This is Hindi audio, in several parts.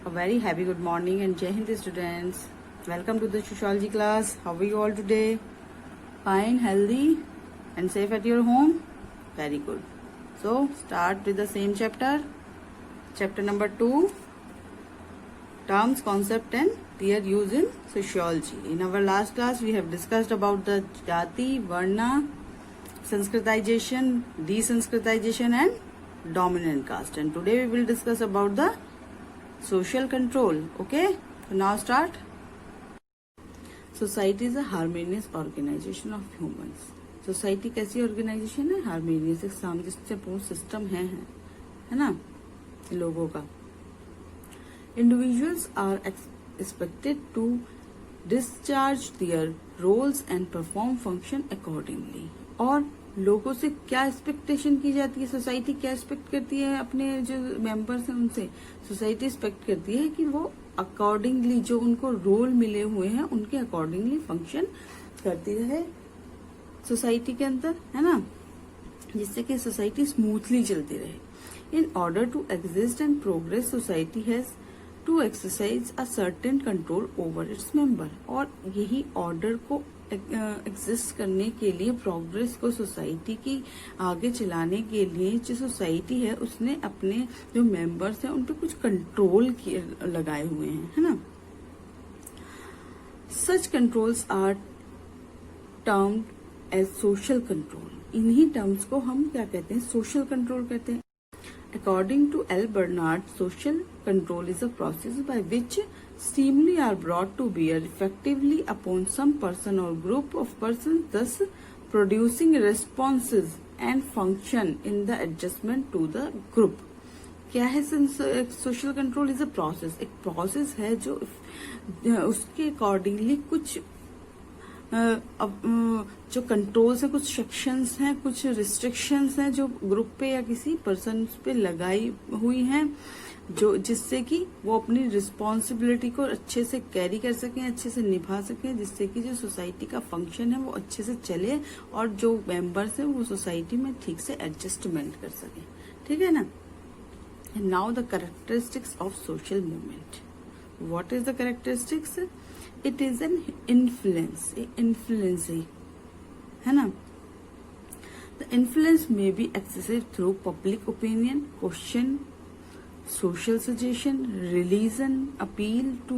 A very happy good morning and Jai Hind students. Welcome to the sociology class. How are you all today? Fine, healthy and safe at your home? Very good. So start with the same chapter. Chapter number 2. Terms, concept and their use in sociology. In our last class we have discussed about the Jati, Varna, Sanskritization, Desanskritization and dominant caste. And today we will discuss about the social control. Okay, so now start. Society is a harmonious organization of humans. Society कैसी ऑर्गेनाइजेशन है? हार्मोनियस, एक सामंजस्यपूर्ण सिस्टम है ना लोगों का. Individuals are expected to discharge their roles and perform function accordingly. और लोगों से क्या एक्सपेक्टेशन की जाती है? सोसाइटी क्या एक्सपेक्ट करती है अपने जो मेंबर्स हैं उनसे? सोसाइटी एक्सपेक्ट करती है कि वो अकॉर्डिंगली जो उनको रोल मिले हुए हैं उनके अकॉर्डिंगली फंक्शन करती रहे सोसाइटी के अंदर, है ना, जिससे कि सोसाइटी स्मूथली चलती रहे. In order to exist and progress society has to exercise a certain control over its member. और यही ऑर्डर को एग्जिस्ट करने के लिए, प्रोग्रेस को सोसाइटी की आगे चलाने के लिए जो सोसाइटी है उसने अपने जो मेंबर्स हैं उन पे कुछ कंट्रोल लगाए हुए हैं, है ना. Such controls are termed as social control. इन्हीं टर्म्स को हम क्या कहते हैं? सोशल कंट्रोल कहते हैं. According to L. Bernard, social control is a process by which stimuli are brought to bear effectively upon some person or group of persons, thus producing responses and function in the adjustment to the group. क्या है social control? Is a process. एक प्रोसेस है जो उसके अकॉर्डिंगली कुछ जो कंट्रोल्स हैं, कुछ सेक्शंस हैं, कुछ रिस्ट्रिक्शंस हैं जो ग्रुप पे या किसी पर्सन पे लगाई हुई हैं, जो जिससे कि वो अपनी रिस्पॉन्सिबिलिटी को अच्छे से कैरी कर सकें, अच्छे से निभा सकें, जिससे कि जो सोसाइटी का फंक्शन है वो अच्छे से चले और जो मेंबर्स हैं वो सोसाइटी में ठीक से एडजस्टमेंट कर सकें. ठीक है ना. Now the characteristics of social movement. What is the characteristics? It is an influence. Influence है ना. The influence may be excessive through public opinion, question, social suggestion, religion, appeal to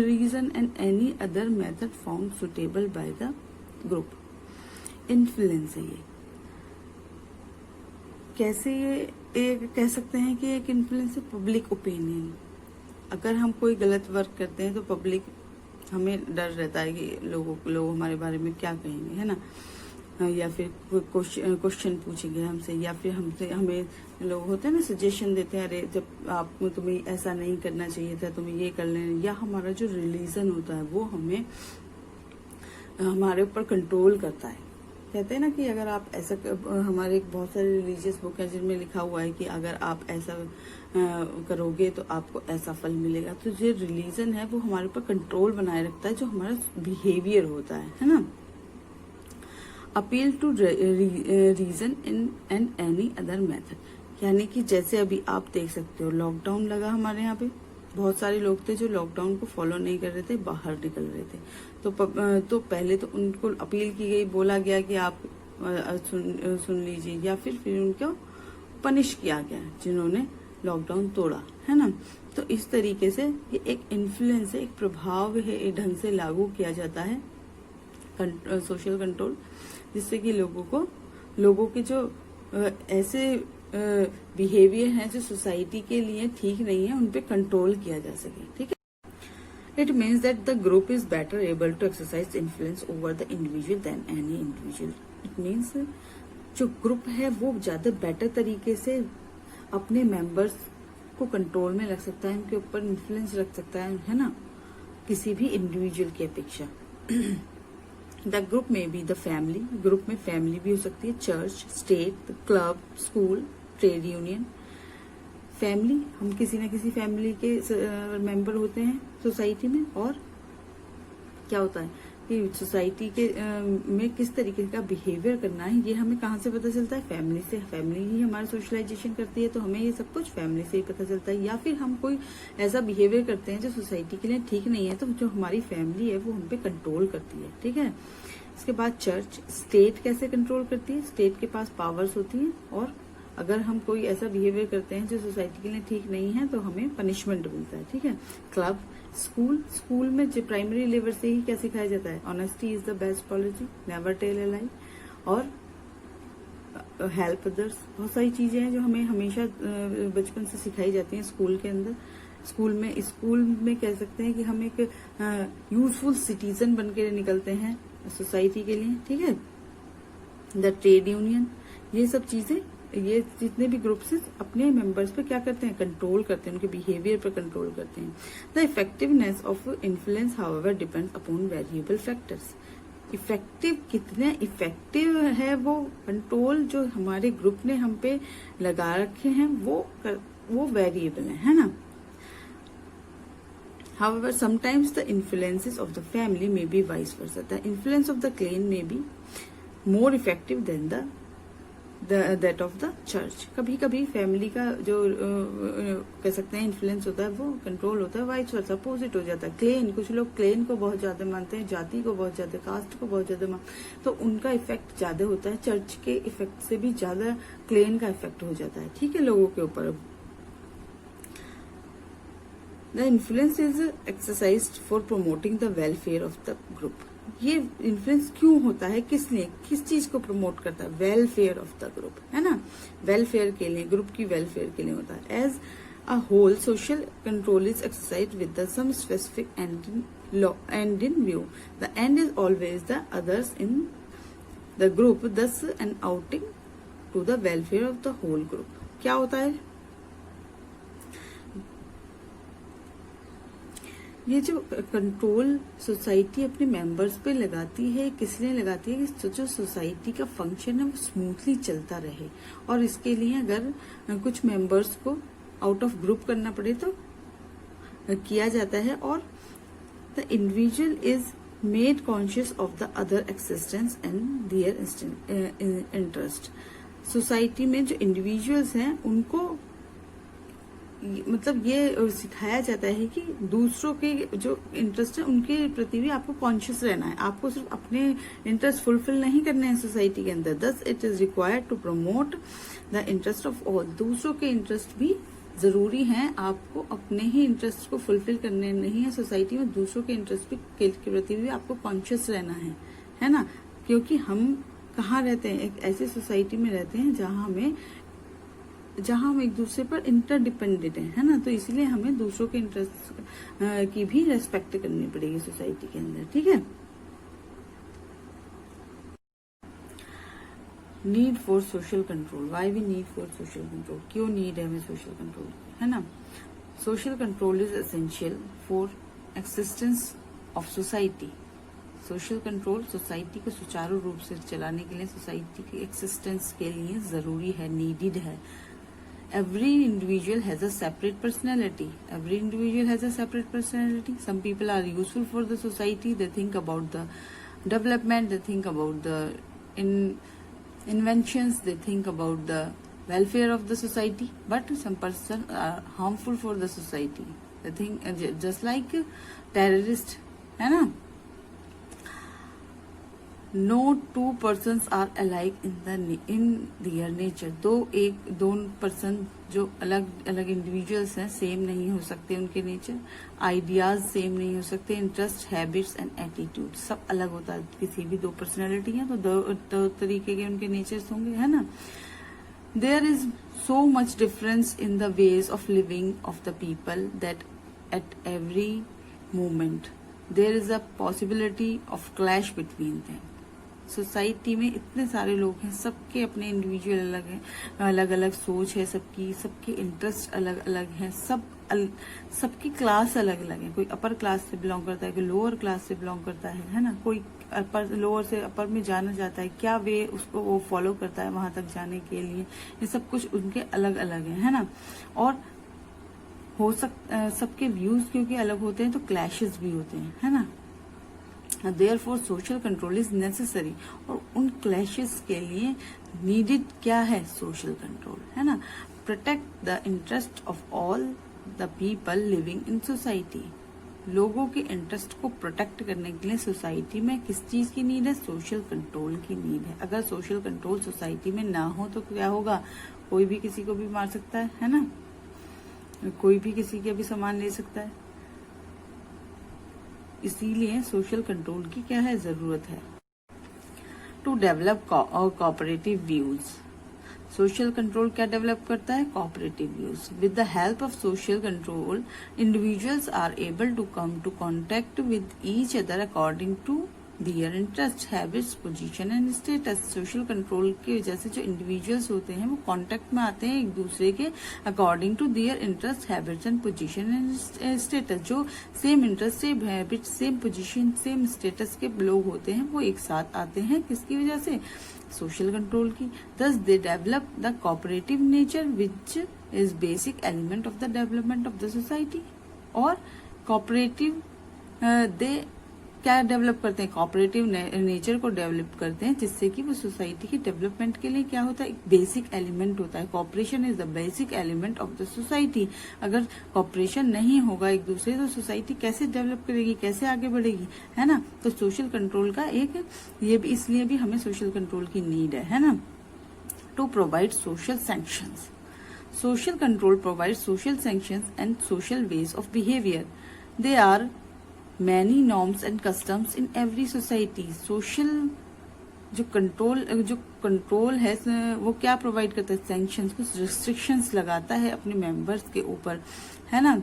reason and any other method found suitable by the group. Influence है ये. कैसे ये कह सकते हैं कि एक इन्फ्लुएंस है? Public opinion. अगर हम कोई गलत वर्क करते हैं तो पब्लिक, हमें डर रहता है कि लोग हमारे बारे में क्या कहेंगे, है ना, या फिर क्वेश्चन पूछेंगे हमसे, या फिर हमें लोग होते हैं ना सजेशन देते हैं, अरे जब तुम्हें ऐसा नहीं करना चाहिए था, तुम्हें ये कर लेना. या हमारा जो रिलीजन होता है वो हमें हमारे ऊपर कंट्रोल करता है. कहते हैं ना कि अगर आप ऐसा, हमारे बहुत सारे रिलीजियस बुक है जिनमें लिखा हुआ है कि अगर आप ऐसा करोगे तो आपको ऐसा फल मिलेगा. तो जो रिलीजन है वो हमारे ऊपर कंट्रोल बनाए रखता है, जो हमारा बिहेवियर होता है ना. Appeal to reason in and any other method. यानी कि जैसे अभी आप देख सकते हो लॉकडाउन लगा हमारे यहाँ पे, बहुत सारे लोग थे जो लॉकडाउन को फॉलो नहीं कर रहे थे, बाहर निकल रहे थे. तो पहले तो उनको अपील की गई, बोला गया कि आप सुन लीजिए, या फिर उनको पनिश किया गया जिन्होंने लॉकडाउन तोड़ा, है ना. तो इस तरीके से ये एक इन्फ्लुएंस है, एक प्रभाव है, एक ढंग से लागू किया जाता है सोशल कंट्रोल, जिससे कि लोगों के जो ऐसे बिहेवियर हैं जो सोसाइटी के लिए ठीक नहीं है उन पे कंट्रोल किया जा सके. ठीक है. It means that the group is better able to exercise influence over the individual than any individual. It means जो ग्रुप है वो ज्यादा बेटर तरीके से अपने मेंबर्स को कंट्रोल में रख सकता है, उनके ऊपर इन्फ्लुएंस रख सकता है ना, किसी भी इंडिविजुअल की अपेक्षा. द ग्रुप में बी द फैमिली. ग्रुप में फैमिली भी हो सकती है, church, state, club, school, trade union. Family, हम किसी न किसी फैमिली के मेंबर होते हैं सोसाइटी में. और क्या होता है? कि सोसाइटी के में किस तरीके का बिहेवियर करना है, ये हमें कहाँ से पता चलता है? फैमिली से। फैमिली ही हमारा सोशलाइजेशन करती है, तो हमें ये सब कुछ फैमिली से ही पता चलता है। या फिर हम कोई ऐसा बिहेवियर करते हैं जो सोसाइटी के लिए ठीक नहीं है, तो जो हमारी फैमिली है वो हम पे कंट्रोल करती है, ठीक है। इसके बाद चर्च, स्टेट कैसे कंट्रोल करती है? स्टेट के पास पावर्स होती हैं, और अगर हम कोई ऐसा बिहेवियर करते हैं जो सोसाइटी के लिए ठीक नहीं है तो हमें पनिशमेंट मिलता है, ठीक है। क्लब, स्कूल, स्कूल में जो प्राइमरी लेवल से ही क्या सिखाया जाता है? Honesty is the best policy, never tell a lie, और हेल्प अदर्स। बहुत सारी चीजें हैं जो हमें हमेशा बचपन से सिखाई जाती हैं स्कूल के अंदर। स्कूल में कह सकते हैं कि हम एक यूजफुल सिटीजन बन के निकलते हैं सोसाइटी के लिए, ठीक है। द ट्रेड यूनियन, ये सब चीजें, ये जितने भी ग्रुप्स हैं अपने मेंबर्स पे क्या करते हैं? कंट्रोल करते हैं, उनके बिहेवियर पर कंट्रोल करते हैं। The effectiveness of influence however depends upon variable factors. Effective, कितने इफेक्टिव है वो कंट्रोल जो हमारे ग्रुप ने हम पे लगा रखे हैं, वो वेरिएबल है ना। However, sometimes the influences of the family may be vice versa. The influence of the clan may be more effective than that of the church. कभी कभी फैमिली का जो कह सकते हैं इन्फ्लुएंस होता है वो कंट्रोल होता है वाइस वर्सा, अपोजिट हो जाता है। क्लेन, कुछ लोग क्लेन को बहुत ज्यादा मानते हैं, जाति को बहुत ज्यादा, कास्ट को बहुत ज्यादा तो उनका इफेक्ट ज्यादा होता है। चर्च के इफेक्ट से भी ज्यादा क्लेन का इफेक्ट हो जाता है, ठीक है, लोगों के ऊपर। The influence is exercised for promoting the welfare of the group. ये इन्फ्लुएंस क्यों होता है? किस लिए, किस चीज को प्रमोट करता है? वेलफेयर ऑफ द ग्रुप, है ना। वेलफेयर के लिए, ग्रुप की वेलफेयर के लिए होता है। As a whole social control is exercise with some specific end in view. The end is always the others in the group, thus an outing to the welfare of the whole group. क्या होता है? ये जो कंट्रोल सोसाइटी अपने मेंबर्स पे लगाती है, किस लिए लगाती है? कि जो सोसाइटी का फंक्शन है वो स्मूथली चलता रहे, और इसके लिए अगर कुछ मेंबर्स को आउट ऑफ ग्रुप करना पड़े तो किया जाता है। और the individual is made conscious of the other existence and their interest. Society में जो इंडिविजुअल्स हैं उनको मतलब ये सिखाया जाता है कि दूसरों के जो इंटरेस्ट है उनके प्रति भी आपको कॉन्शियस रहना है। आपको सिर्फ अपने इंटरेस्ट फुलफिल नहीं करने हैं सोसाइटी के अंदर। Thus it is required to promote the interest of all. दूसरों के इंटरेस्ट भी जरूरी हैं, आपको अपने ही इंटरेस्ट को फुलफिल करने नहीं है। सोसाइटी में दूसरों के इंटरेस्ट के प्रति भी आपको कॉन्शियस रहना है ना। क्योंकि हम कहाँ रहते हैं? एक ऐसी सोसाइटी में रहते हैं जहां हम एक दूसरे पर इंटरडिपेंडेंट है ना। तो इसलिए हमें दूसरों के इंटरेस्ट की भी रेस्पेक्ट करनी पड़ेगी सोसाइटी के अंदर, ठीक है। Need for social control, why we need for social control, क्यों नीड है हमें सोशल कंट्रोल, है ना। Social control is essential for existence of society. Social control society को सुचारू रूप से चलाने के लिए, सोसाइटी के एक्सिस्टेंस के लिए जरूरी है, नीडेड है। Every individual has a separate personality. Every individual has a separate personality. Some people are useful for the society. They think about the development. They think about the inventions. They think about the welfare of the society. But some person are harmful for the society. They think just like terrorist, है ना। No two persons are alike in their nature. दो पर्सन जो अलग अलग इंडिविजुअल्स हैं सेम नहीं हो सकते, उनके नेचर, आइडियाज सेम नहीं हो सकते, इंटरेस्ट, हैबिट्स एंड एटीट्यूड सब अलग होता है। किसी भी दो पर्सनैलिटी है तो दो तरीके के उनके नेचर्स होंगे, है ना। There is so much difference in the ways of living of the people that at every moment there is a possibility of clash between them. Society में इतने सारे लोग हैं, सबके अपने इंडिविजुअल अलग हैं, अलग अलग सोच है सबकी, सबके इंटरेस्ट अलग अलग हैं, सबकी क्लास अलग अलग है। कोई अपर क्लास से बिलोंग करता है, कोई लोअर क्लास से बिलोंग करता है ना। कोई अपर लोअर से अपर में जाना चाहता है, क्या वे उसको वो फॉलो करता है वहां तक जाने के लिए, ये सब कुछ उनके अलग अलग है ना। और सबके व्यूज क्योंकि अलग होते हैं तो क्लैशेस भी होते हैं, है ना। Therefore social control is necessary. और उन क्लैशेस के लिए नीडेड क्या है? सोशल कंट्रोल, है ना। Protect the interest of all the people living in society. लोगों के इंटरेस्ट को प्रोटेक्ट करने के लिए सोसाइटी में किस चीज की नीड है? सोशल कंट्रोल की नीड है। अगर सोशल कंट्रोल सोसाइटी में ना हो तो क्या होगा? कोई भी किसी को भी मार सकता है ना, कोई भी किसी के भी सामान ले सकता है। इसीलिए सोशल कंट्रोल की क्या है? जरूरत है। To develop cooperative views. Social control क्या डेवलप करता है? Cooperative views. With the help of social control individuals are able to come to contact with each other according to their interest, habits, position and status. Social control की वजह से जो इंडिविजुअल्स होते हैं वो कांटेक्ट में आते हैं एक दूसरे के according to their interest, habits and position and status. जो same interest, same habit, same position, same status के लोग होते हैं वो एक साथ आते हैं। किसकी वजह से? सोशल कंट्रोल की। Thus they develop the cooperative nature which is basic element of the development of the society। और cooperative they क्या डेवलप करते हैं? कोऑपरेटिव नेचर को डेवलप करते हैं, जिससे कि वो सोसाइटी की डेवलपमेंट के लिए क्या होता है? एक बेसिक एलिमेंट होता है। Cooperation is the basic element of the society. अगर कोऑपरेशन नहीं होगा एक दूसरे, तो सोसाइटी कैसे डेवलप करेगी, कैसे आगे बढ़ेगी, है ना। तो सोशल कंट्रोल का एक ये भी, इसलिए भी हमें सोशल कंट्रोल की नीड है ना। To provide social sanctions. Social control provide social sanctions and social ways of behaviour. They are many norms and customs in every society। Social जो कंट्रोल है वो क्या प्रोवाइड करता है? सैंक्शंस, कुछ रिस्ट्रिक्शंस लगाता है अपने मेंबर्स के ऊपर, है ना।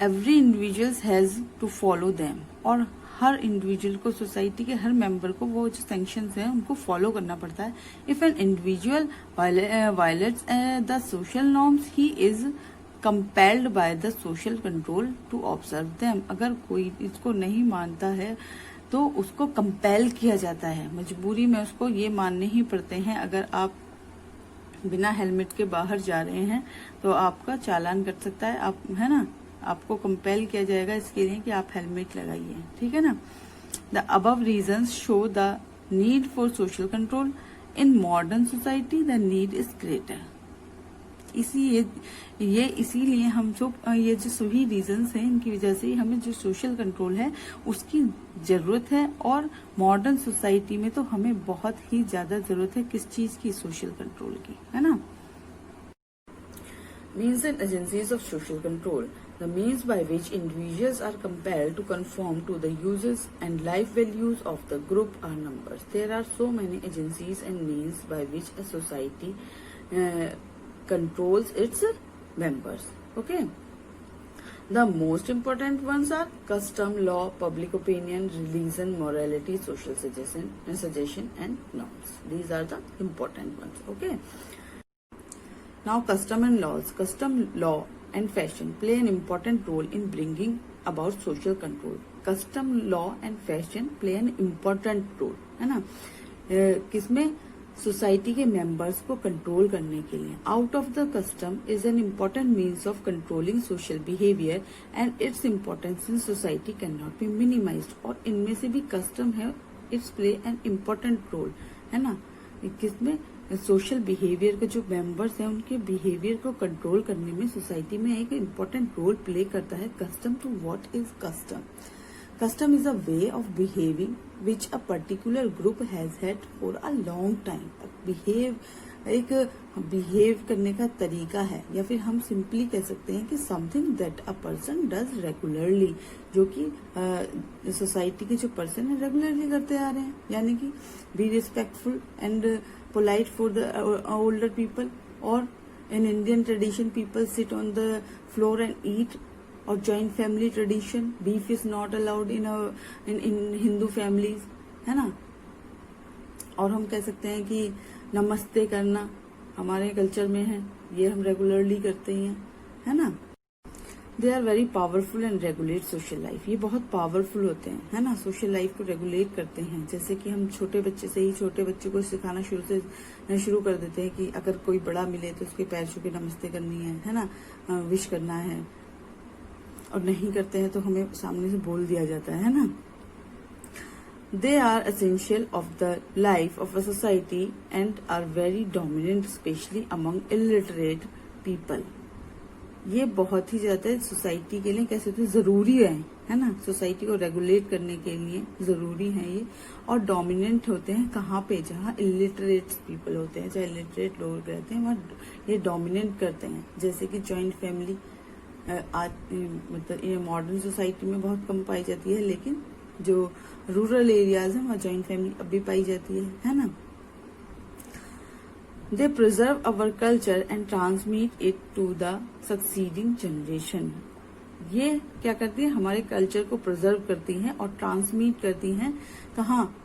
Every individual has to follow them. और हर इंडिविजुअल को, सोसाइटी के हर मेंबर को वो जो सैंक्शंस हैं उनको फॉलो करना पड़ता है। If an individual violates the social norms he is compelled by the social control to observe them. अगर कोई इसको नहीं मानता है तो उसको कंपेल किया जाता है, मजबूरी में उसको ये मानने ही पड़ते हैं। अगर आप बिना हेलमेट के बाहर जा रहे हैं तो आपका चालान कट सकता है, आप, है ना। आपको कंपेल किया जाएगा इसके लिए कि आप हेलमेट लगाइए, ठीक है ना। The above reasons show the need for social control. In modern society the need is greater. इसीलिए हम जो ये जो सभी रीजंस हैं, इनकी वजह से हमें जो सोशल कंट्रोल है उसकी जरूरत है। और मॉडर्न सोसाइटी में तो हमें बहुत ही ज्यादा जरूरत है किस चीज की? सोशल कंट्रोल की, है ना। Means and agencies of social control, the means by which individuals are compelled to conform to the uses and life values of the group are numbers. There are so many agencies and means by which a society controls its members. Okay. The most important ones are custom, law, public opinion, religion, morality, social suggestion and norms. These are the important ones. Okay. Now custom and laws. Custom, law and fashion play an important role in bringing about social control. Custom, law and fashion play an important role, है ना। किसमें? सोसाइटी के मेंबर्स को कंट्रोल करने के लिए। Out of the custom is an important means of controlling social behaviour and its importance in society can not be minimized. और इनमें से भी कस्टम है, its play an important role, है ना। किसमें? सोशल बिहेवियर के जो मेंबर्स हैं उनके बिहेवियर को कंट्रोल करने में सोसाइटी में एक इम्पोर्टेंट रोल प्ले करता है custom. To what is custom? Custom is a way of behaving which a particular group has had for a long time. एक बिहेव करने का तरीका है, या फिर हम सिंपली कह सकते हैं कि something that a person does regularly, जो कि सोसाइटी के जो पर्सन है रेगुलरली करते आ रहे हैं। यानी कि be respectful and polite for the older people. और in Indian tradition people sit on the floor and eat. और joint family tradition, beef is not allowed in Hindu families, है ना। और हम कह सकते हैं कि नमस्ते करना हमारे कल्चर में है, ये हम रेगुलरली करते हैं, है ना। They are very powerful and regulate social life. ये बहुत पावरफुल होते हैं, है ना, सोशल लाइफ को रेगुलेट करते हैं। जैसे कि हम छोटे बच्चे से ही छोटे बच्चे को सिखाना शुरू कर देते हैं कि अगर कोई बड़ा मिले तो उसके पैर छू के नमस्ते करनी है ना, विश करना है। और नहीं करते हैं तो हमें सामने से बोल दिया जाता है ना। They are essential of the life of a society and are very dominant, especially among illiterate people. ये बहुत ही ज्यादा सोसाइटी के लिए कैसे तो जरूरी है ना, सोसाइटी को रेगुलेट करने के लिए जरूरी है ये, और डोमिनेंट होते हैं कहाँ पे, जहाँ इलिटरेट पीपल होते हैं, जहाँ इलिटरेट लोग रहते हैं वहाँ ये डोमिनेट करते हैं। जैसे कि जॉइंट फैमिली आज मतलब ये मॉडर्न सोसाइटी में बहुत कम पाई जाती है, लेकिन जो रूरल एरियाज है वहाँ जॉइंट फैमिली अब भी पाई जाती है ना। They preserve our culture and transmit it to the succeeding generation. ये क्या करती है, हमारे कल्चर को प्रिजर्व करती हैं और ट्रांसमिट करती हैं कहाँ,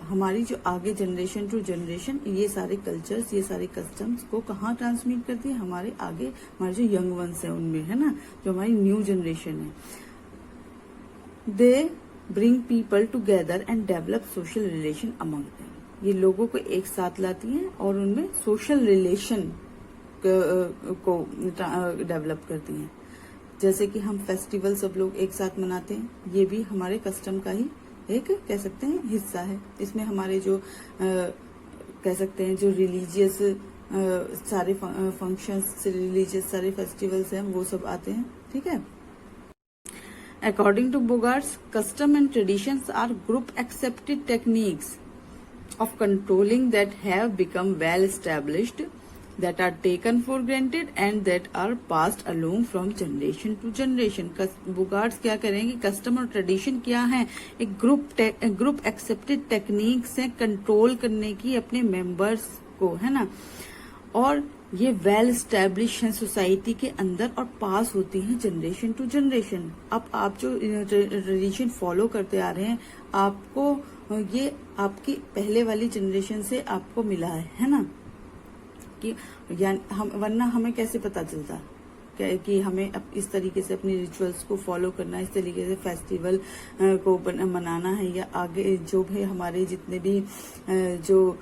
हमारी जो आगे जनरेशन टू जनरेशन ये सारे कल्चर्स, ये सारे कस्टम्स को कहाँ ट्रांसमिट करती है, हमारे आगे हमारे जो यंग वंस है उनमें, है ना, जो हमारी न्यू जनरेशन है। They bring people together and develop social relation among them. ये लोगों को एक साथ लाती हैं और उनमें सोशल रिलेशन को डेवलप करती हैं। जैसे कि हम फेस्टिवल सब लोग एक साथ मनाते हैं, ये भी हमारे कस्टम का ही एक कह सकते हैं हिस्सा है। इसमें हमारे जो कह सकते हैं जो रिलीजियस सारे फंक्शंस, रिलीजियस सारे फेस्टिवल्स हैं वो सब आते हैं, ठीक है। According to Bogarts, custom and traditions are group accepted techniques of controlling that have become well established, that are taken for granted and that are passed along from generation to generation. Bogarts क्या करेंगे, custom और tradition क्या है, एक group accepted techniques है कंट्रोल करने की अपने members को, है ना, और ये वेल स्टैब्लिश है सोसाइटी के अंदर और पास होती है जनरेशन टू जनरेशन। अब आप जो ट्रेडिशन फॉलो करते आ रहे हैं, आपको ये आपकी पहले वाली जनरेशन से आपको मिला है ना, कि हम वरना हमें कैसे पता चलता कि हमें अब इस तरीके से अपनी रिचुअल्स को फॉलो करना है, इस तरीके से फेस्टिवल को मनाना है, या आगे जो भी हमारे जितने भी जो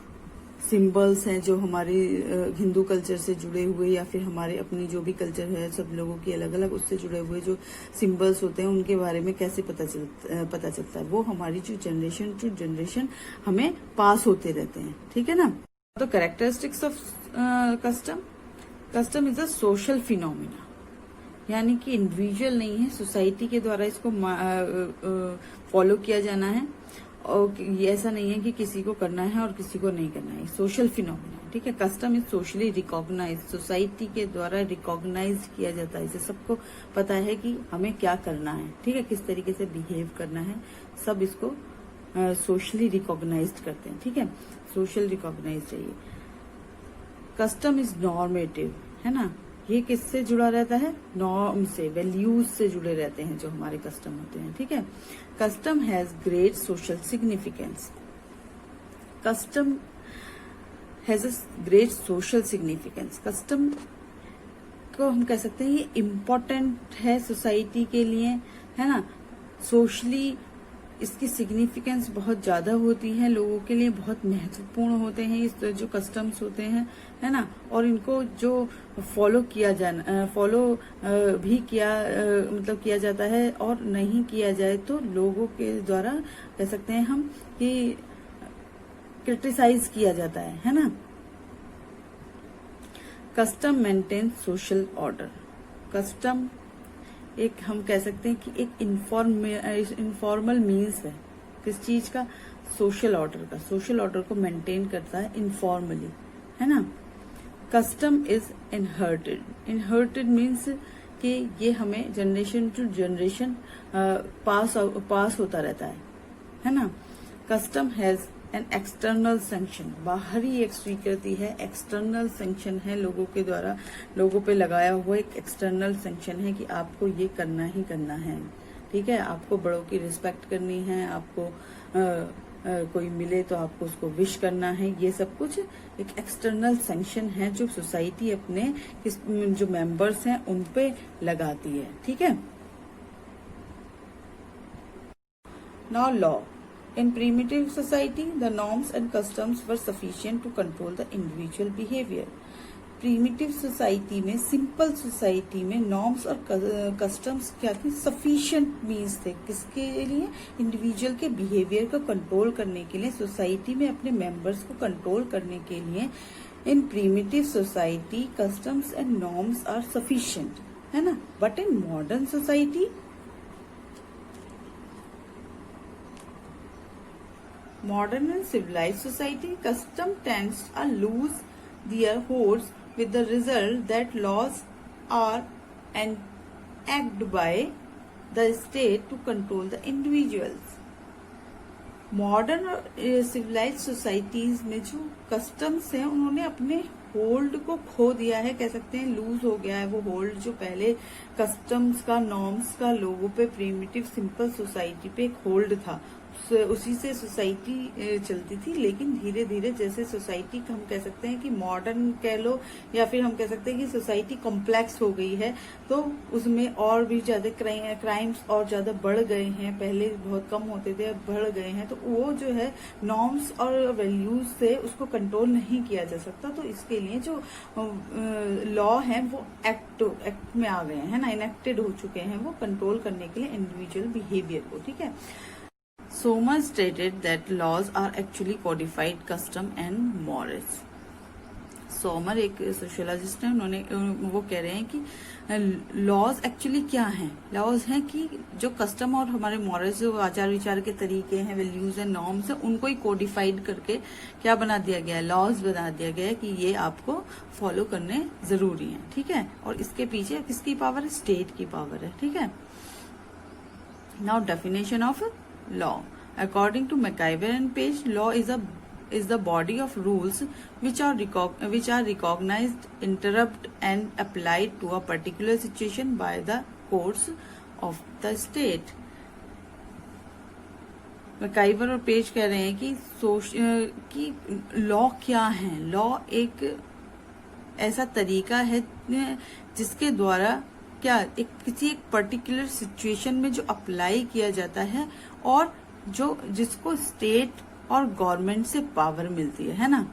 सिंबल्स हैं जो हमारे हिंदू कल्चर से जुड़े हुए, या फिर हमारे अपनी जो भी कल्चर है सब लोगों की अलग अलग उससे जुड़े हुए जो सिंबल्स होते हैं उनके बारे में कैसे पता चलता है, वो हमारी जो जनरेशन टू जनरेशन हमें पास होते रहते हैं, ठीक है ना। तो characteristics of custom is a social phenomena, यानी कि इंडिविजुअल नहीं है, सोसाइटी के द्वारा इसको फॉलो किया जाना है, और ये ऐसा नहीं है कि किसी को करना है और किसी को नहीं करना है, सोशल फिनोमिना, ठीक है। Custom is socially recognize, society के द्वारा रिकॉग्नाइज किया जाता है, इसे सबको पता है कि हमें क्या करना है, ठीक है, किस तरीके से बिहेव करना है, सब इसको सोशली रिकॉग्नाइज करते हैं, ठीक है, सोशल रिकॉग्नाइज चाहिए। कस्टम इज नॉर्मेटिव, है ना, ये किससे जुड़ा रहता है, नॉर्म से, वैल्यूज से जुड़े रहते हैं जो हमारे कस्टम होते हैं, ठीक है। Custom has great social significance, custom has a great social significance, custom को हम कह सकते हैं ये इम्पोर्टेंट है सोसाइटी के लिए, है ना, सोशली इसकी सिग्निफिकेंस बहुत ज्यादा होती है, लोगों के लिए बहुत महत्वपूर्ण होते हैं इस जो कस्टम्स होते हैं, है ना, और इनको जो फॉलो भी किया जाता है, और नहीं किया जाए तो लोगों के द्वारा कह सकते हैं हम कि क्रिटिसाइज किया जाता है ना। Custom maintain social order, custom एक हम कह सकते हैं कि एक इनफॉर्मल मीन्स है किस चीज का, सोशल ऑर्डर का, सोशल ऑर्डर को मेंटेन करता है इनफॉर्मली, है ना। कस्टम इज इनहर्टेड मीन्स कि ये हमें जनरेशन टू जनरेशन पास होता रहता है ना। Custom has an external sanction, बाहरी एक स्वीकृति है, एक्सटर्नल सैंक्शन है, लोगों के द्वारा लोगों पे लगाया हुआ एक एक्सटर्नल सैंक्शन है कि आपको ये करना ही करना है, ठीक है, आपको बड़ों की रिस्पेक्ट करनी है, आपको कोई मिले तो आपको उसको विश करना है, ये सब कुछ एक एक्सटर्नल सैंक्शन है जो सोसाइटी अपने जो मेंबर्स हैं उन पे लगाती है, ठीक है। Now law, in primitive society the norms and customs were sufficient to control the individual behavior. Primitive society में, सिंपल सोसाइटी में नॉर्म्स और कस्टम्स क्या थे? सफिशिएंट मीन्स थे। किसके लिए? इंडिविजुअल के बिहेवियर को कंट्रोल करने के लिए, सोसाइटी में अपने मेंबर्स को कंट्रोल करने के लिए। In primitive society customs and norms are sufficient, है ना। But in modern society, modern and civilized society, custom tends to lose their holds with the result that laws are enacted by the state to control the individuals. Modern और सिविलाइज सोसाइटीज में जो कस्टम्स हैं उन्होंने अपने होल्ड को खो दिया है, कह सकते हैं लूज हो गया है वो होल्ड। जो पहले कस्टम्स का, नॉर्म्स का लोगों पे, प्रीमिटिव सिंपल सोसाइटी पे एक होल्ड था, उसी से सोसाइटी चलती थी। लेकिन धीरे धीरे जैसे सोसाइटी हम कह सकते हैं कि मॉडर्न कह लो, या फिर हम कह सकते हैं कि सोसाइटी कॉम्प्लेक्स हो गई है, तो उसमें और भी ज्यादा क्राइम्स और ज्यादा बढ़ गए हैं। पहले बहुत कम होते थे, अब बढ़ गए हैं। तो वो जो है नॉर्म्स और वैल्यूज से उसको कंट्रोल नहीं किया जा सकता। तो इसके लिए जो लॉ है वो एक्ट में आ गए हैं ना, इनेक्टेड हो चुके हैं वो कंट्रोल करने के लिए इंडिविजुअल बिहेवियर को। ठीक है। Sommer stated that laws are actually codified custom and morals. Somer एक सोशियोलॉजिस्ट है, उन्होंने वो कह रहे हैं कि लॉज एक्चुअली क्या हैं? लॉज हैं कि जो कस्टम और हमारे मॉरल्स, जो आचार विचार के तरीके हैं, वैल्यूज एंड नॉर्म्स है, उनको ही कोडिफाइड करके क्या बना दिया गया है? लॉज बना दिया गया है कि ये आपको फॉलो करने जरूरी है। ठीक है। और इसके पीछे किसकी पावर है? स्टेट की पावर है। ठीक है। Now definition of law. According to McIver and Page, law is the body of rules which are recognized, interpreted and applied to a particular situation by the courts of the state. McIver और पेज कह रहे हैं कि लॉ क्या है? लॉ एक ऐसा तरीका है जिसके द्वारा क्या किसी एक पर्टिकुलर सिचुएशन में जो अप्लाई किया जाता है और जिसको स्टेट और गवर्नमेंट से पावर मिलती है ना,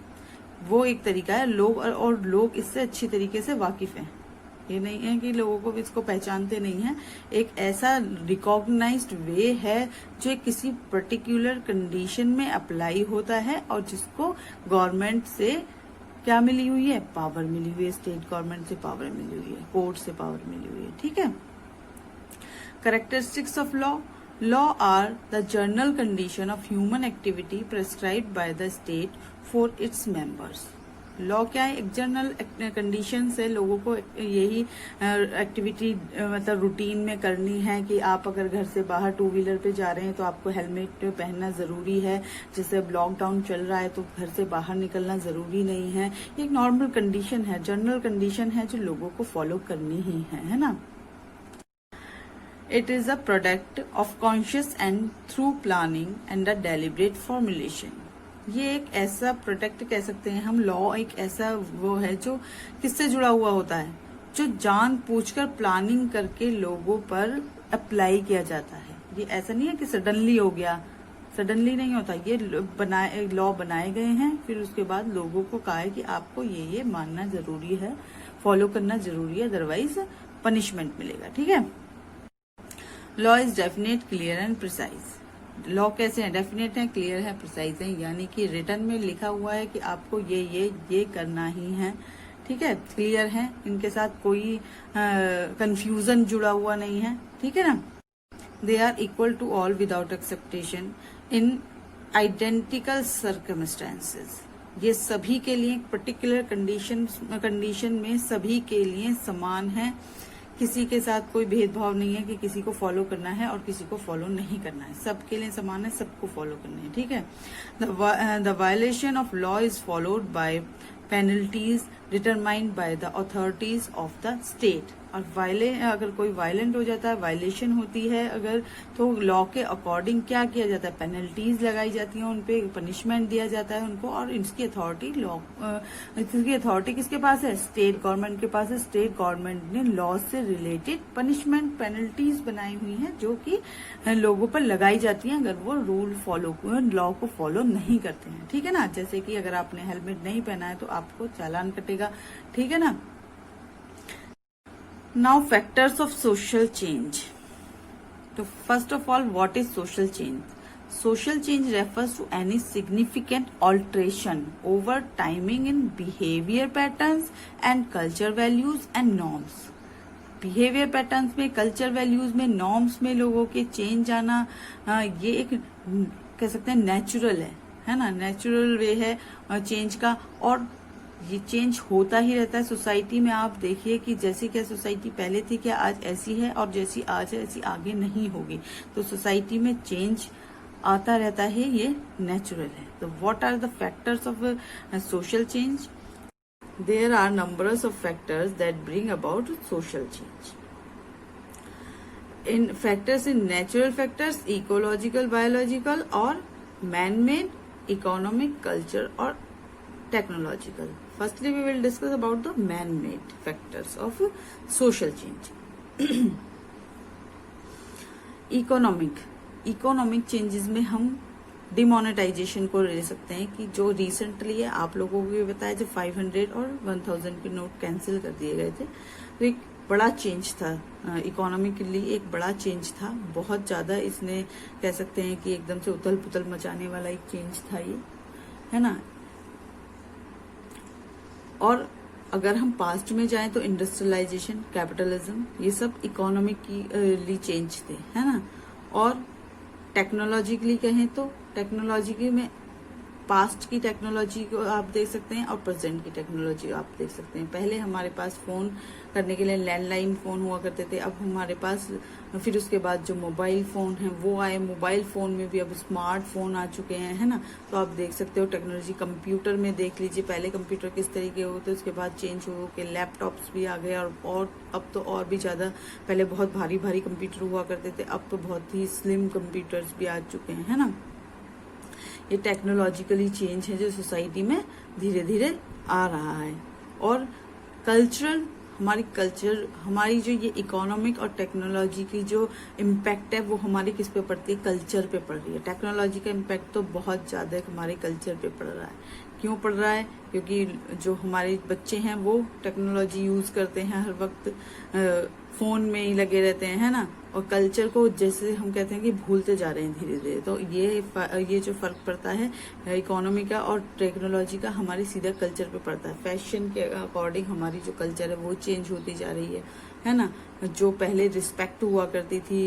वो एक तरीका है। लोग इससे अच्छी तरीके से वाकिफ हैं। ये नहीं है कि लोगों को इसको पहचानते नहीं है। एक ऐसा रिकॉग्नाइज्ड वे है जो किसी पर्टिकुलर कंडीशन में अप्लाई होता है और जिसको गवर्नमेंट से क्या मिली हुई है? पावर मिली हुई है। स्टेट गवर्नमेंट से पावर मिली हुई है, कोर्ट से पावर मिली हुई है। ठीक है। Characteristics of law. Law are the general condition of human activity prescribed by the state for its members. Law क्या है? एक जनरल कंडीशन है, लोगों को यही एक्टिविटी मतलब रूटीन में करनी है कि आप अगर घर से बाहर टू व्हीलर पे जा रहे हैं तो आपको हेलमेट पहनना जरूरी है। जैसे अब लॉकडाउन चल रहा है तो घर से बाहर निकलना जरूरी नहीं है। एक नॉर्मल कंडीशन है, जनरल कंडीशन है जो लोगों को फॉलो करनी ही है ना। It is a product of conscious and through planning and a deliberate formulation. ये एक ऐसा प्रोडक्ट कह सकते हैं हम, लॉ एक ऐसा वो है जो किससे जुड़ा हुआ होता है? जो जानबूझकर प्लानिंग करके लोगों पर अप्लाई किया जाता है। ये ऐसा नहीं है कि सडनली हो गया, सडनली नहीं होता। ये लॉ बनाए गए हैं, फिर उसके बाद लोगों को कहा है कि आपको ये मानना जरूरी है, फॉलो करना जरूरी है, अदरवाइज पनिशमेंट मिलेगा। ठीक है। Law is definite, clear and precise. Law कैसे है? डेफिनेट है, क्लियर है, प्रिसाइज है, यानी कि रिटर्न में लिखा हुआ है कि आपको ये करना ही है। ठीक है। क्लियर है, इनके साथ कोई कंफ्यूजन जुड़ा हुआ नहीं है। ठीक है ना। They are equal to all without exception in identical circumstances. ये सभी के लिए पर्टिकुलर कंडीशन में सभी के लिए समान है। किसी के साथ कोई भेदभाव नहीं है कि किसी को फॉलो करना है और किसी को फॉलो नहीं करना है। सबके लिए समान है, सबको फॉलो करना है। ठीक है। The violation of law is followed by penalties determined by the authorities of the state. और अगर कोई वायलेंट हो जाता है, वायलेशन होती है अगर, तो लॉ के अकॉर्डिंग क्या किया जाता है? पेनल्टीज लगाई जाती हैं, उनपे पनिशमेंट दिया जाता है उनको। और इसकी अथॉरिटी किसके पास है? स्टेट गवर्नमेंट के पास है। स्टेट गवर्नमेंट ने लॉ से रिलेटेड पनिशमेंट, पेनल्टीज बनाई हुई हैं जो कि लोगों पर लगाई जाती हैं अगर वो लॉ को फॉलो नहीं करते हैं। ठीक है ना। जैसे कि अगर आपने हेलमेट नहीं पहना है तो आपको चालान कटेगा। रहेगा, ठीक है ना। Now factors of social change. तो first of all, what is social change? Social change refers to any significant alteration over timing in behavior patterns and culture values and norms. Behaviour patterns में, कल्चर वैल्यूज में, नॉर्म्स में लोगों के चेंज आना, ये एक कह सकते हैं नेचुरल है ना, नेचुरल वे है चेंज का। और ये चेंज होता ही रहता है सोसाइटी में। आप देखिए कि जैसी क्या सोसाइटी पहले थी, क्या आज ऐसी है, और जैसी आज है ऐसी आगे नहीं होगी। तो सोसाइटी में चेंज आता रहता है, ये नेचुरल है। तो what are the factors of social change? There are numbers of factors that bring about social change. इन फैक्टर्स इन नेचुरल फैक्टर्स, इकोलॉजिकल, बायोलॉजिकल और मैन मेड, इकोनॉमिक, कल्चर और technological. Firstly we will discuss about the man made factors of social change. Economic changes में हम डिमोनेटाइजेशन को ले सकते हैं, कि जो रिसेंटली है, आप लोगों को भी बताया, जो 500 और 1000 के नोट कैंसिल कर दिए गए थे। तो एक बड़ा चेंज था इकोनॉमी के लिए, एक बड़ा चेंज था, बहुत ज्यादा इसने कह सकते हैं कि एकदम से उथल पुथल मचाने वाला एक चेंज था ये, है ना। और अगर हम पास्ट में जाएं तो इंडस्ट्रियलाइजेशन, कैपिटलिज्म, ये सब इकोनॉमिकली चेंज थे, है ना। और टेक्नोलॉजिकली कहें तो टेक्नोलॉजी में पास्ट की टेक्नोलॉजी को आप देख सकते हैं और प्रेजेंट की टेक्नोलॉजी आप देख सकते हैं। पहले हमारे पास फोन करने के लिए लैंडलाइन फोन हुआ करते थे, अब हमारे पास, फिर उसके बाद जो मोबाइल फोन है वो आए, मोबाइल फोन में भी अब स्मार्टफोन आ चुके हैं, है ना। तो आप देख सकते हो टेक्नोलॉजी। कंप्यूटर में देख लीजिए, पहले कंप्यूटर किस तरीके होते, उसके बाद चेंज हो के लैपटॉप्स भी आ गए, और अब तो और भी ज्यादा, पहले बहुत भारी भारी कंप्यूटर हुआ करते थे, अब तो बहुत ही स्लिम कंप्यूटर्स भी आ चुके हैं, है ना। ये टेक्नोलॉजिकली चेंज है जो सोसाइटी में धीरे धीरे आ रहा है। और कल्चरल, हमारी जो ये इकोनॉमिक और टेक्नोलॉजी की जो इम्पैक्ट है वो हमारी किस पे पड़ती है? कल्चर पे पड़ रही है। टेक्नोलॉजी का इम्पैक्ट तो बहुत ज्यादा हमारे कल्चर पे पड़ रहा है। क्यों पड़ रहा है? क्योंकि जो हमारे बच्चे हैं वो टेक्नोलॉजी यूज करते हैं, हर वक्त फोन में ही लगे रहते हैं, है ना। और कल्चर को जैसे हम कहते हैं कि भूलते जा रहे हैं धीरे धीरे। तो ये जो फर्क पड़ता है इकोनॉमी का और टेक्नोलॉजी का, हमारी सीधा कल्चर पे पड़ता है। फैशन के अकॉर्डिंग हमारी जो कल्चर है वो चेंज होती जा रही है ना। जो पहले रिस्पेक्ट हुआ करती थी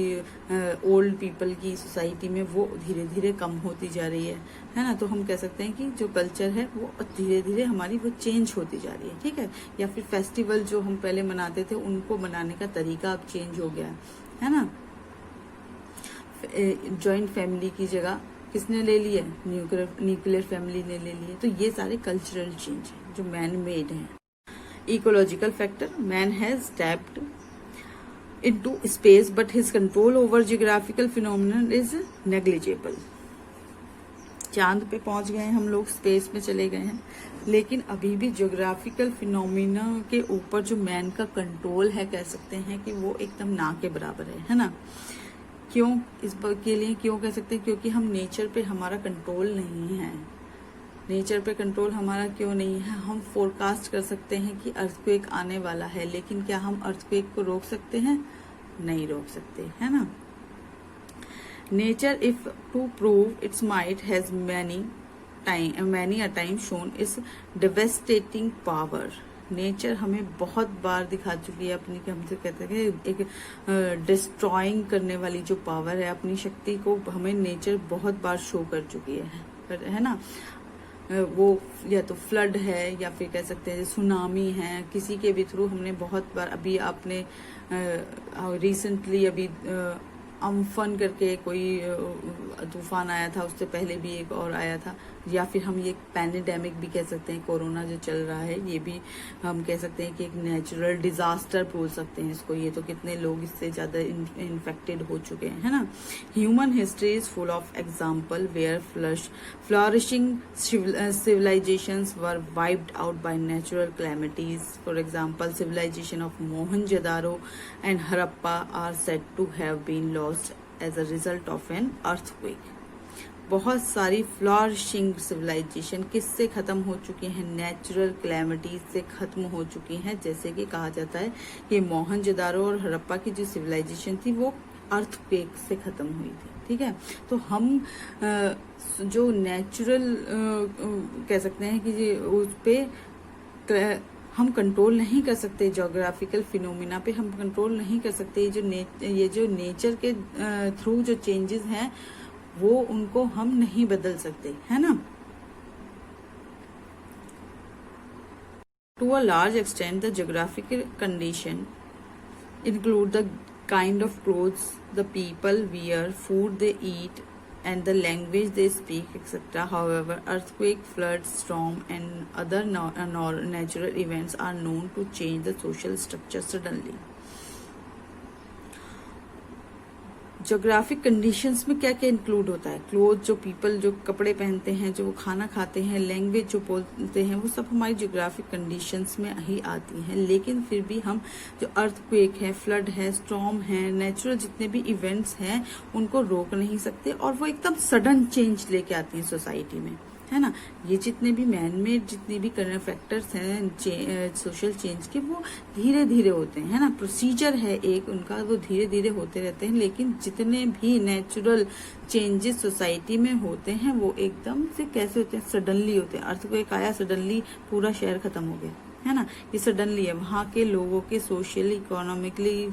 ओल्ड पीपल की सोसाइटी में, वो धीरे धीरे कम होती जा रही है ना। तो हम कह सकते हैं कि जो कल्चर है वो धीरे धीरे हमारी वो चेंज होती जा रही है, ठीक है। या फिर फेस्टिवल जो हम पहले मनाते थे उनको मनाने का तरीका अब चेंज हो गया है ना। जॉइंट फैमिली की जगह किसने ले ली है? न्यूक्लियर फैमिली ने ले ली है। तो ये सारे कल्चरल चेंज है जो मैन मेड है। Ecological factor, man has stepped into space but his control over geographical phenomenon is negligible। चांद पे पहुंच गए हम लोग, स्पेस में चले गए हैं, लेकिन अभी भी ज्योग्राफिकल फिनोमिना के ऊपर जो मैन का कंट्रोल है, कह सकते हैं कि वो एकदम ना के बराबर है ना। क्यों? इस बात के लिए क्यों कह सकते हैं? क्योंकि हम नेचर पे हमारा कंट्रोल नहीं है। नेचर पे कंट्रोल हमारा क्यों नहीं है? हम फोरकास्ट कर सकते हैं कि अर्थक्वेक आने वाला है, लेकिन क्या हम अर्थक्वेक को रोक सकते हैं? नहीं रोक सकते, है ना। Nature if two prove it's might has many a time shown it's devastating power. Nature हमें बहुत बार दिखा चुकी है अपनी, हमसे कहते हैं कि एक डिस्ट्रॉइंग करने वाली जो पावर है, अपनी शक्ति को हमें नेचर बहुत बार शो कर चुकी है ना। वो या तो फ्लड है या फिर कह सकते हैं सुनामी है, किसी के भी थ्रू हमने बहुत बार, अभी आपने रिसेंटली अभी अम्फन करके कोई तूफान आया था, उससे पहले भी एक और आया था, या फिर हम ये पैंडेमिक भी कह सकते हैं, कोरोना जो चल रहा है ये भी हम कह सकते हैं कि एक नेचुरल डिजास्टर बोल सकते हैं इसको। ये तो कितने लोग इससे ज्यादा इन्फेक्टेड हो चुके हैं, है ना। Human history is full of example where flourishing civilizations were wiped out by natural calamities. For example, civilization of Mohenjo-daro and Harappa are said to have been lost as a result of an earthquake. बहुत सारी फ्लॉरिशिंग सिविलाइजेशन किससे खत्म हो चुकी हैं, नेचुरल क्लैमिटीज से खत्म हो चुकी हैं। जैसे कि कहा जाता है कि मोहनजोदारो और हड़प्पा की जो सिविलाइजेशन थी वो अर्थक्वेक से खत्म हुई थी। ठीक है, तो हम जो नेचुरल कह सकते हैं कि उस पे हम कंट्रोल नहीं कर सकते, जोग्राफिकल फिनोमिना पे हम कंट्रोल नहीं कर सकते। ये जो नेचर के थ्रू जो चेंजेस हैं वो उनको हम नहीं बदल सकते, है ना। To a large extent the geographical condition include the kind of clothes the people wear, food they eat, and the language they speak, etc. However, earthquake, flood, storm, and other natural events are known to change the social structure suddenly. Geographic conditions में क्या क्या इंक्लूड होता है? क्लोथ, जो पीपल जो कपड़े पहनते हैं, जो वो खाना खाते हैं, लैंग्वेज जो बोलते हैं, वो सब हमारी जोग्राफिक कंडीशंस में ही आती हैं। लेकिन फिर भी हम जो अर्थक्वेक है, फ्लड है, स्टॉर्म है, नेचुरल जितने भी इवेंट्स हैं उनको रोक नहीं सकते, और वो एकदम सडन चेंज लेके आती हैं सोसाइटी में, है ना। ये जितने भी मैन मेड जितने भी करंट फैक्टर्स हैं सोशल चेंज के, वो धीरे धीरे होते हैं, है ना। प्रोसीजर है एक उनका, वो धीरे धीरे होते रहते हैं। लेकिन जितने भी नेचुरल चेंजेस सोसाइटी में होते हैं वो एकदम से कैसे होते हैं, सडनली होते हैं। अर्थक्वेक आया, सडनली पूरा शहर खत्म हो गया, है ना। ये सडनली है, वहां के लोगों के सोशली, इकोनॉमिकली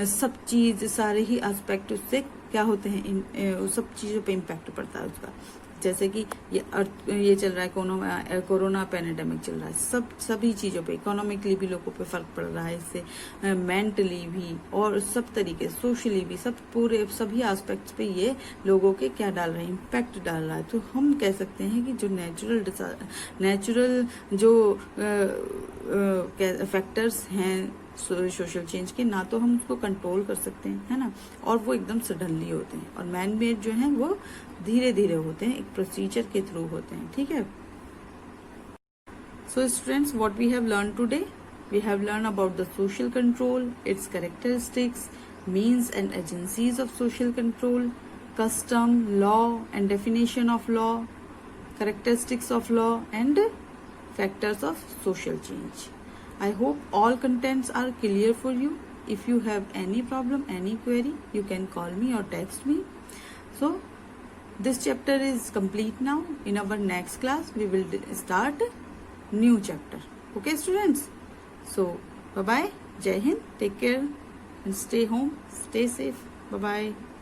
सब चीज, सारे ही एस्पेक्ट उससे क्या होते हैं, उस सब चीजों पे इम्पैक्ट पड़ता है उसका। जैसे कि ये चल रहा है, कोरोना पैंडेमिक चल रहा है, सभी चीजों पे, इकोनॉमिकली भी लोगों पे फर्क पड़ रहा है इससे, मेंटली भी और सब तरीके, सोशली भी, सब पूरे सभी एस्पेक्ट्स पे ये लोगों के क्या डाल रहा है, इम्पैक्ट डाल रहा है। तो हम कह सकते हैं कि जो नेचुरल जो फैक्टर्स हैं सोशल चेंज के, ना तो हम उसको कंट्रोल कर सकते हैं, है ना, और वो एकदम सडनली होते हैं। और मैन मेड जो है वो धीरे धीरे होते हैं, एक प्रोसीजर के थ्रू होते हैं। ठीक है। So students, what we have learn today, we have learn about the social control, its characteristics, means and agencies of social control, custom, law and definition of law, characteristics of law and factors of social change. I hope all contents are clear for you. If you have any problem, any query, you can call me or text me. So this chapter is complete now. In our next class, we will start new chapter. Okay, students? So bye bye. Jai Hind. Take care and stay home. Stay safe. Bye bye.